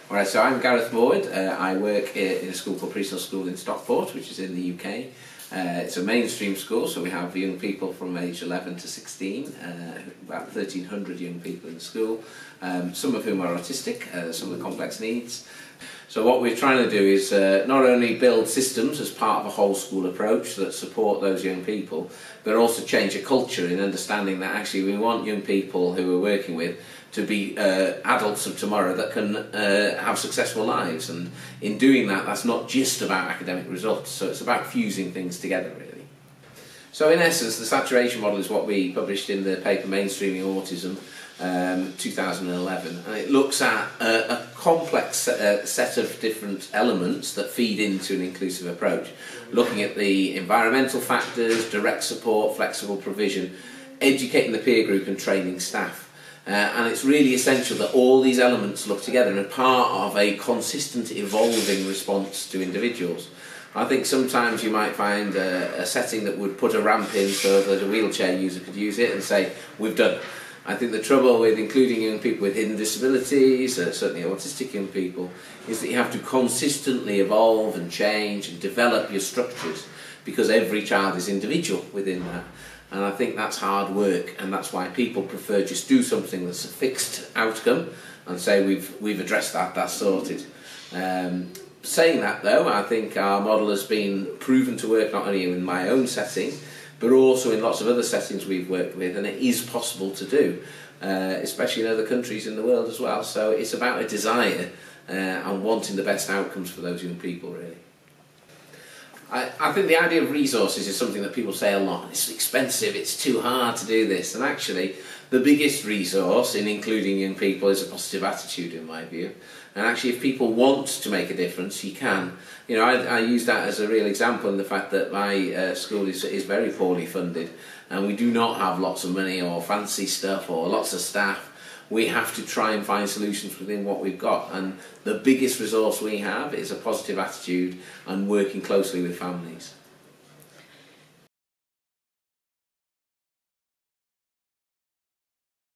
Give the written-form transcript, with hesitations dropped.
Alright, so I'm Gareth D. I work in a school called Presnell School in Stockport, which is in the UK. It's a mainstream school, so we have young people from age 11 to 16, about 1,300 young people in the school, some of whom are autistic, some with complex needs. So what we're trying to do is not only build systems as part of a whole school approach that support those young people, but also change a culture in understanding that actually we want young people who we're working with to be adults of tomorrow that can have successful lives. And in doing that, that's not just about academic results, so it's about fusing things together really. So in essence, the saturation model is what we published in the paper Mainstreaming Autism 2011, and it looks at a complex set of different elements that feed into an inclusive approach, looking at the environmental factors, direct support, flexible provision, educating the peer group and training staff. And it's really essential that all these elements look together and are part of a consistent evolving response to individuals. I think sometimes you might find a setting that would put a ramp in so that a wheelchair user could use it and say, we've done it. I think the trouble with including young people with hidden disabilities, certainly autistic young people, is that you have to consistently evolve and change and develop your structures, because every child is individual within that. And I think that's hard work, and that's why people prefer just do something that's a fixed outcome and say we've addressed that, that's sorted. Saying that though, I think our model has been proven to work not only in my own setting, but also in lots of other settings we've worked with, and it is possible to do, especially in other countries in the world as well. So it's about a desire and wanting the best outcomes for those young people, really. I think the idea of resources is something that people say a lot. It's expensive, it's too hard to do this, and actually the biggest resource in including young people is a positive attitude, in my view. And actually, if people want to make a difference, you can. You know, I use that as a real example in the fact that my school is very poorly funded, and we do not have lots of money or fancy stuff or lots of staff. We have to try and find solutions within what we've got, and the biggest resource we have is a positive attitude and working closely with families.